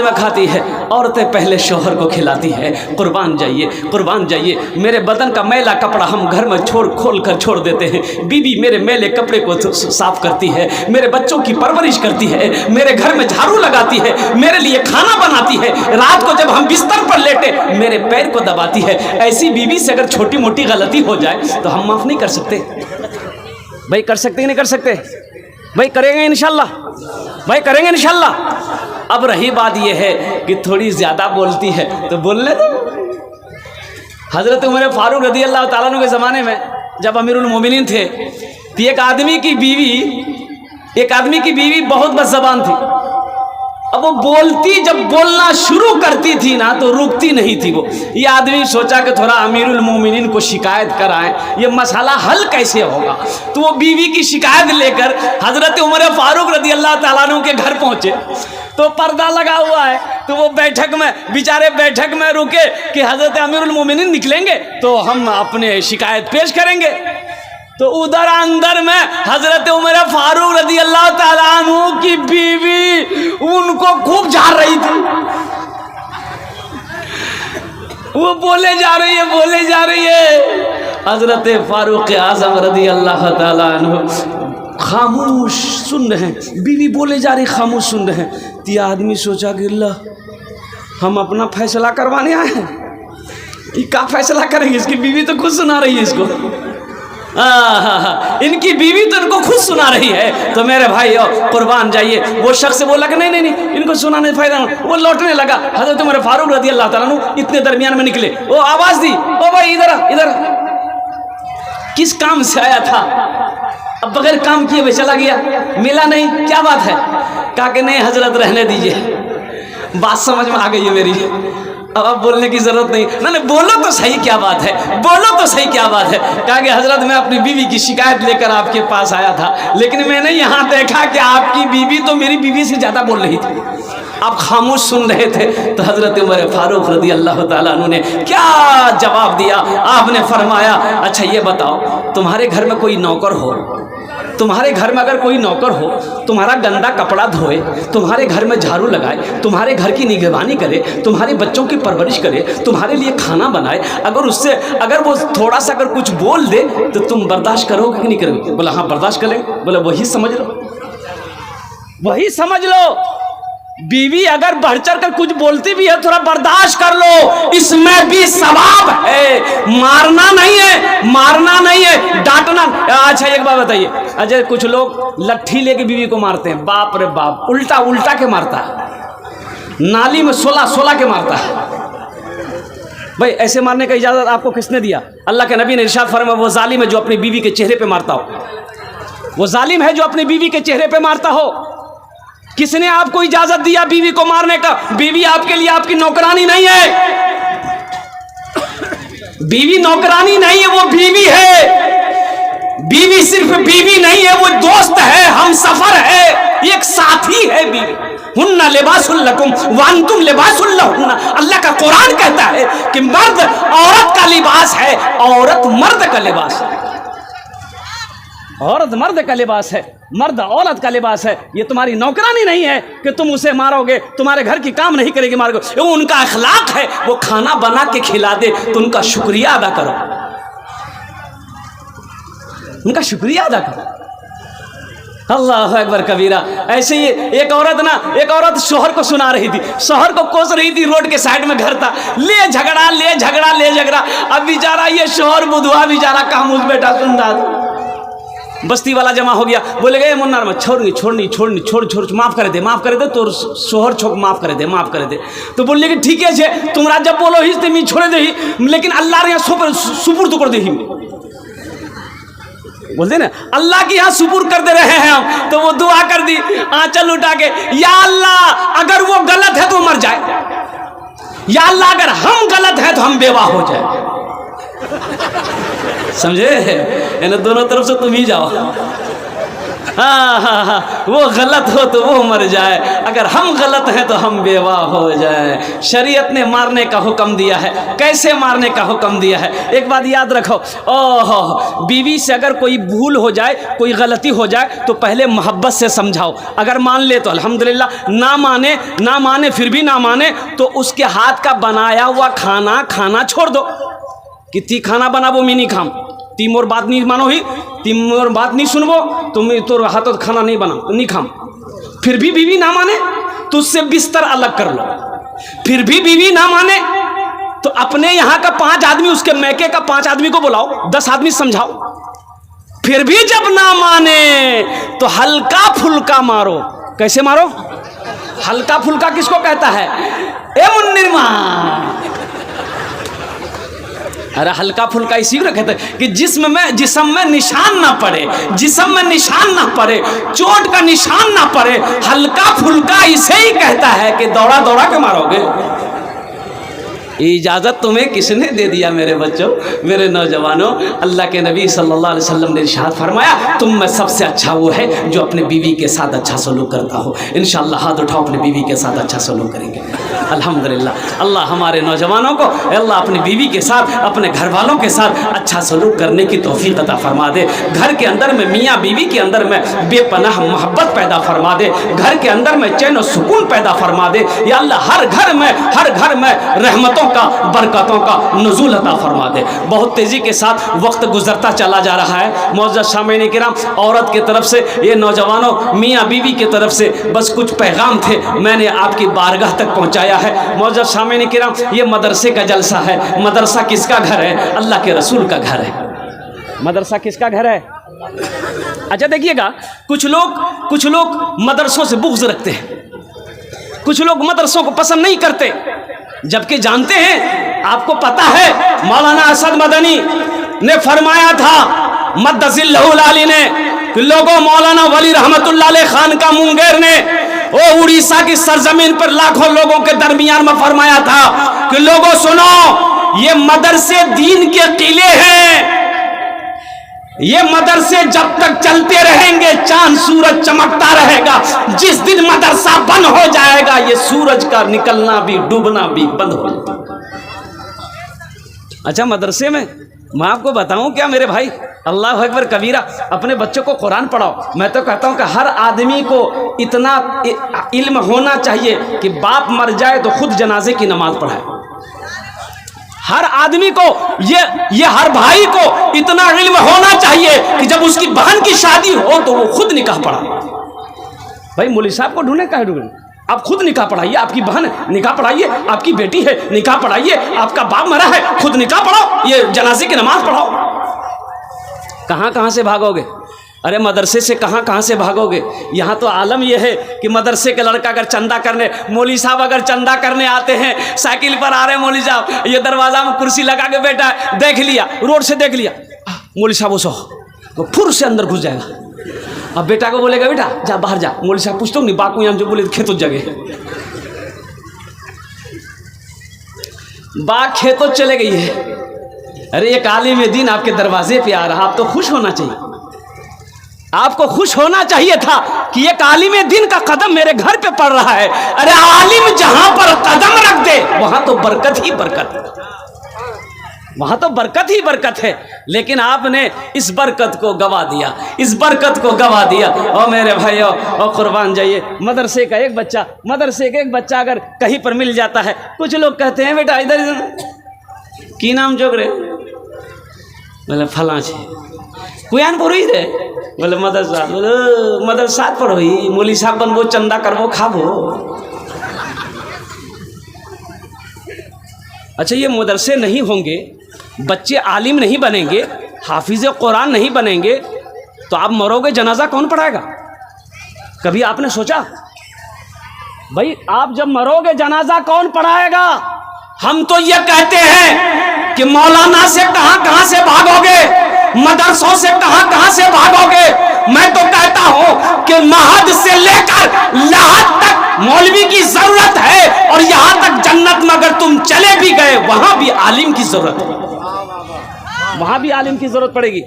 में खाती है, औरतें पहले शौहर को खिलाती है। कुर्बान जाइए, कुर्बान जाइए। मेरे बदन का मैला कपड़ा हम घर में खोल कर छोड़ देते हैं। बीवी मेरे मैले कपड़े को साफ करती है, मेरे बच्चों की परवरिश करती है, मेरे घर में झाड़ू लगाती है, मेरे लिए खाना बनाती है, रात को जब हम बिस्तर पर लेटे मेरे पैर को दबाती है। ऐसी बीवी से अगर छोटी मोटी गलती हो जाए तो हम माफ़ नहीं कर सकते? भाई कर सकते कि नहीं कर सकते? भाई करेंगे इंशाल्लाह, भाई करेंगे इंशाल्लाह। अब रही बात यह है कि थोड़ी ज़्यादा बोलती है तो बोलने दो। हज़रत उमर फारूक रज़ी अल्लाह ताला अन्हु के ज़माने में जब अमीरुल मोमिनीन थे तो एक आदमी की बीवी बहुत बदज़बान थी। अब वो बोलती, जब बोलना शुरू करती थी ना तो रुकती नहीं थी वो। ये आदमी सोचा कि थोड़ा अमीरुल मोमिनीन को शिकायत कराएं, ये मसला हल कैसे होगा। तो वो बीवी की शिकायत लेकर हज़रत उमर फारूक रज़ी अल्लाह ताला अन्हु के घर पहुँचे तो पर्दा लगा हुआ है। तो वो बैठक में, बेचारे बैठक में रुके कि हज़रत अमीरुल मोमिनीन निकलेंगे तो हम अपने शिकायत पेश करेंगे। तो उधर अंदर में हज़रत उमर फारूक रज़ी अल्लाह ताला अन्हु की बीवी उनको खूब झाड़ रही थी। वो बोले जा रही है। हज़रत फारूक आज़म रज़ी अल्लाह ताला अन्हु खामोश सुन रहे हैं, बीवी बोले जा रही, खामोश सुन रहे हैं। तो आदमी सोचा कि अल्लाह हम अपना फैसला करवाने आए हैं, ये क्या फैसला करेंगे? इसकी बीवी तो खुद सुना रही है इसको। इनकी बीवी तो इनको खुद सुना रही है। तो मेरे भाई कुर्बान जाइए। वो शख्स बोला कि नहीं इनको सुनाने फायदा नहीं। वो लौटने लगा। हज़रत उमर फारूक रज़ी अल्लाह ताला अन्हु इतने दरमियान में निकले। वो आवाज़ दी, ओ भाई इधर किस काम से आया था? अब बगैर काम किए हुए चला गया, मिला नहीं, क्या बात है? कहा कि नहीं हजरत रहने दीजिए, बात समझ में आ गई है मेरी, अब बोलने की जरूरत नहीं। ना बोलो तो सही क्या बात है, बोलो तो सही क्या बात है। कहा कि हजरत मैं अपनी बीवी की शिकायत लेकर आपके पास आया था, लेकिन मैंने यहाँ देखा कि आपकी बीवी तो मेरी बीवी से ज़्यादा बोल रही थी, आप खामोश सुन रहे थे। तो हज़रत उमर फारूक रज़ी अल्लाह ताला अन्हु ने क्या जवाब दिया? आपने फरमाया, अच्छा ये बताओ, तुम्हारे घर में कोई नौकर हो, तुम्हारे घर में अगर कोई नौकर हो, तुम्हारा गंदा कपड़ा धोए, तुम्हारे घर में झाड़ू लगाए, तुम्हारे घर की निगरानी करे, तुम्हारे बच्चों की परवरिश करे, तुम्हारे लिए खाना बनाए, अगर वो थोड़ा सा अगर कुछ बोल दे तो तुम बर्दाश्त करोगे कि नहीं करोगे? बोला हाँ बर्दाश्त करेंगे। बोला वही समझ लो, बीवी अगर बढ़ चढ़ कर कुछ बोलती भी है थोड़ा बर्दाश्त कर लो, इसमें भी सवाब है। मारना नहीं है, डांटना। अच्छा एक बात बताइए, अच्छा कुछ लोग लट्ठी लेके बीवी को मारते हैं, बाप रे बाप, उल्टा के मारता है, नाली में 16 के मारता है। भाई ऐसे मारने का इजाज़त आपको किसने दिया? अल्लाह के नबी ने इरशाद फरमाया, वो जालिम है जो अपनी बीवी के चेहरे पे मारता हो, वो जालिम है जो अपनी बीवी के चेहरे पे मारता हो। किसने आपको इजाजत दिया बीवी को मारने का? बीवी आपके लिए आपकी नौकरानी नहीं है, बीवी नौकरानी नहीं है, वो बीवी है। बीवी सिर्फ बीवी नहीं है, वो दोस्त है, हम सफर है, एक साथी है बीवी। हुन्ना लिबासुल लकुम व अंतुम लिबासुल लहुन्ना। अल्लाह का कुरान कहता है कि मर्द औरत का लिबास है, औरत मर्द का लिबास है, औरत मर्द का लिबास है, मर्द औरत का लिबास है। ये तुम्हारी नौकरानी नहीं है कि तुम उसे मारोगे, तुम्हारे घर की काम नहीं करेगी, मारोगे। वो उनका अखलाक है, वो खाना बना के खिला दे तो उनका शुक्रिया अदा करो, उनका शुक्रिया अदा करो। अल्लाह अकबर कबीरा। ऐसे ही एक औरत शोहर को सुना रही थी, शोहर को कोस रही थी, रोड के साइड में घर था, ले झगड़ा। अब बेचारा ये शोहर बुधवा बेचारा कामूस बेटा सुन रहा था। बस्ती वाला जमा हो गया, बोले गए मुन्नार में छोड़ माफ कर दे तो शोहर छोक माफ कर दे। तो बोले कि ठीक है तुम जब बोलो ही तो मैं छोड़ दे, लेकिन अल्लाह रे यहाँ सुपुर्द कर दे, बोलते ना अल्लाह की यहाँ सुपुर्द कर दे रहे हैं हम। तो वो दुआ कर दी आंचल उठा के, या अल्लाह अगर वो गलत है तो मर जाए, या अल्लाह अगर हम गलत है तो हम बेवा हो जाए। समझे? दोनों तरफ से तुम ही जाओ। हाँ हाँ हाँ, वो गलत हो तो वो मर जाए, अगर हम गलत हैं तो हम बेवा हो जाए। शरीयत ने मारने का हुक्म दिया है, कैसे मारने का हुक्म दिया है? एक बात याद रखो, ओह बीवी से अगर कोई भूल हो जाए, कोई गलती हो जाए तो पहले मोहब्बत से समझाओ। अगर मान ले तो अल्हम्दुलिल्लाह, ना माने फिर भी ना माने तो उसके हाथ का बनाया हुआ खाना खाना छोड़ दो। कि ती खाना बनाबो मैं नहीं खाम, ती मोर बात नहीं मानो ही, ती मोर बात नहीं सुनबो, तुम तोर हाथों खाना नहीं बना नहीं खाम। फिर भी बीवी ना माने तो उससे बिस्तर अलग कर लो। फिर भी बीवी ना माने तो अपने यहाँ का 5 आदमी, उसके मैके का 5 आदमी को बुलाओ, 10 आदमी समझाओ। फिर भी जब ना माने तो हल्का फुल्का मारो। कैसे मारो? हल्का फुल्का किसको कहता है? ए मुन्निरमा, अरे हल्का फुल्का इसी को कहते हैं कि जिस्म में निशान ना पड़े, जिस्म में निशान ना पड़े, चोट का निशान ना पड़े। हल्का फुल्का इसे ही कहता है कि दौड़ा दौड़ा के मारोगे। इजाज़त तुम्हें किसने दे दिया मेरे बच्चों, मेरे नौजवानों? अल्लाह के नबी सल्लल्लाहु अलैहि वसल्लम ने इरशाद फरमाया, तुम में सबसे अच्छा वो है जो अपने बीवी के साथ अच्छा सलूक करता हो। इंशाअल्लाह हाथ उठाओ, अपने बीवी के साथ अच्छा सलूक करेंगे अल्हम्दुलिल्लाह। अल्लाह हमारे नौजवानों को अल्लाह अपनी बीवी के साथ, अपने घर वालों के साथ अच्छा सलूक करने की तौफीक अता फरमा दे। घर के अंदर में मियाँ बीवी के अंदर में बेपनाह मोहब्बत पैदा फरमा दे। घर के अंदर में चैन और सुकून पैदा फरमा दे। या अल्लाह हर घर में रहमतों का, बरकतों का नुज़ूल अता फरमा दे। बहुत तेज़ी के साथ वक्त गुजरता चला जा रहा है। मौजूद सामीन किराम, औरत की तरफ से, ये नौजवानों मियाँ बीवी की तरफ से बस कुछ पैगाम थे, मैंने आपकी बारगाह तक पहुँचाया है। मौजूद सामीन किराम, ये मदरसे का जलसा है। मदरसा किसका घर है? अल्लाह के रसूल का घर है। मदरसा किसका घर है? अच्छा देखिएगा, कुछ लोग मदरसों से बुग़्ज़ रखते हैं, कुछ लोग मदरसों को पसंद नहीं करते, जबकि जानते हैं, आपको पता है मौलाना असद मदनी ने फरमाया था, मद्दज़िल्लहुल आली ने, कि लोगों, मौलाना वली रहमतुल्लाह अलैह खान का मुंगेर ने ओ उड़ीसा की सरजमीन पर लाखों लोगों के दरमियान में फरमाया था कि लोगों सुनो, ये मदरसे दीन के किले हैं। ये मदरसे जब तक चलते रहेंगे चांद सूरज चमकता रहेगा। जिस दिन मदरसा बंद हो जाएगा, ये सूरज का निकलना भी डूबना भी बंद हो जाएगा। अच्छा, मदरसे में मैं आपको बताऊं क्या मेरे भाई, अल्लाह अकबर कबीरा, अपने बच्चों को कुरान पढ़ाओ। मैं तो कहता हूं कि हर आदमी को इतना इल्म होना चाहिए कि बाप मर जाए तो खुद जनाजे की नमाज पढ़ाए। हर आदमी को, ये हर भाई को इतना इल्म होना चाहिए कि जब उसकी बहन की शादी हो तो वो खुद निकाह पढ़ा। भाई मौलवी साहब को ढूंढे, कहे ढूंढे? आप खुद निकाह पढ़ाइए। आपकी बहन निकाह पढ़ाइए, आपकी बेटी है निकाह पढ़ाइए, आपका बाप मरा है खुद निकाह पढ़ाओ, ये जनाजे की नमाज पढ़ाओ। कहाँ से भागोगे? अरे मदरसे से कहाँ से भागोगे? यहाँ तो आलम यह है कि मदरसे के लड़का अगर चंदा करने, मौलवी साहब अगर चंदा करने आते हैं, साइकिल पर आ रहे हैं मौलवी साहब, ये दरवाजा में कुर्सी लगा के बैठा है, देख लिया, रोड से देख लिया, मौलवी साहब उसे तो फुर से अंदर घुस जाएगा। अब बेटा को बोलेगा, बेटा जा बाहर जा, मौलवी साहब पूछता हूँ नहीं, बाकू यहाँ जो बोले खेतों जगह, बाग खेतों चले गई है। अरे एक आलिम दीन आपके दरवाजे पे आ रहा, आप तो खुश होना चाहिए। आपको खुश होना चाहिए था कि एक आलिम दीन का कदम मेरे घर पे पड़ रहा है। अरे आलिम जहां पर कदम रख दे वहां तो बरकत ही बरकत है, वहां तो बरकत ही बरकत है। लेकिन आपने इस बरकत को गवा दिया, इस बरकत को गवा दिया। और मेरे भाइयों, और कुर्बान जाइए, मदरसे का एक बच्चा अगर कहीं पर मिल जाता है, कुछ लोग कहते हैं बेटा इधर की नाम जोग रहे, बोले फला छे, कुयान पर हुई रे, बोले मदरसा पर हुई, मौलवी साहब बनबो, चंदा करबो, खाबो। अच्छा, ये मदरसे नहीं होंगे, बच्चे आलिम नहीं बनेंगे, हाफिज़ कुरान नहीं बनेंगे, तो आप मरोगे, जनाजा कौन पढ़ाएगा? कभी आपने सोचा? भाई आप जब मरोगे जनाजा कौन पढ़ाएगा? हम तो ये कहते हैं कि मौलाना से कहां से भागोगे, मदरसों से कहां से भागोगे। मैं तो कहता हूं कि महद से लेकर लहद तक मौलवी की जरूरत है, और यहां तक जन्नत में अगर तुम चले भी गए वहां भी आलिम की जरूरत है, वहां भी आलिम की जरूरत पड़ेगी।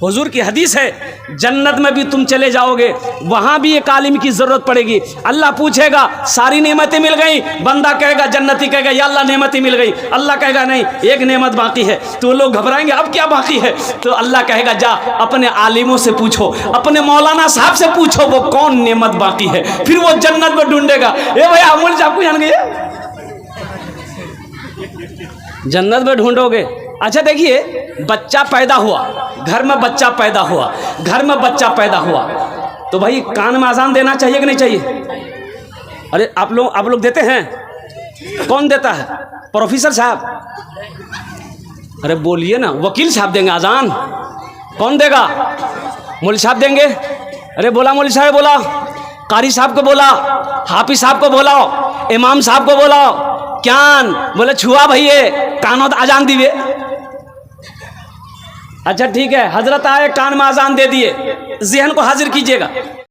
हुजूर की हदीस है, जन्नत में भी तुम चले जाओगे, वहाँ भी एक आलिम की ज़रूरत पड़ेगी। अल्लाह पूछेगा सारी नेमतें मिल गई, बंदा कहेगा, जन्नती कहेगा या अल्लाह नेमतें मिल गई। अल्लाह कहेगा नहीं, एक नेमत बाकी है। तो लोग घबराएंगे, अब क्या बाकी है? तो अल्लाह कहेगा जा अपने आलिमों से पूछो, अपने मौलाना साहब से पूछो वो कौन नेमत बाकी है। फिर वो जन्नत में ढूंढेगा। ए भाई अमूल साहब को जान गए, जन्नत में ढूंढोगे। अच्छा देखिए, बच्चा पैदा हुआ, घर में बच्चा पैदा हुआ, घर में बच्चा पैदा हुआ, तो भाई कान में अजान देना चाहिए कि नहीं चाहिए? अरे आप लोग देते हैं? कौन देता है? प्रोफेसर साहब? अरे बोलिए ना, वकील साहब देंगे अजान? कौन देगा? मौलवी साहब देंगे? अरे बोला मौलवी साहब, बोला कारी साहब को, बोला हाफिज साहब को, बोलाओ इमाम साहब को, बोलाओ क्यान बोले छुआ भैये कानों अजान दिए। अच्छा ठीक है, हजरत आए, कान में अजान दे दिए, ज़हन को हाजिर कीजिएगा।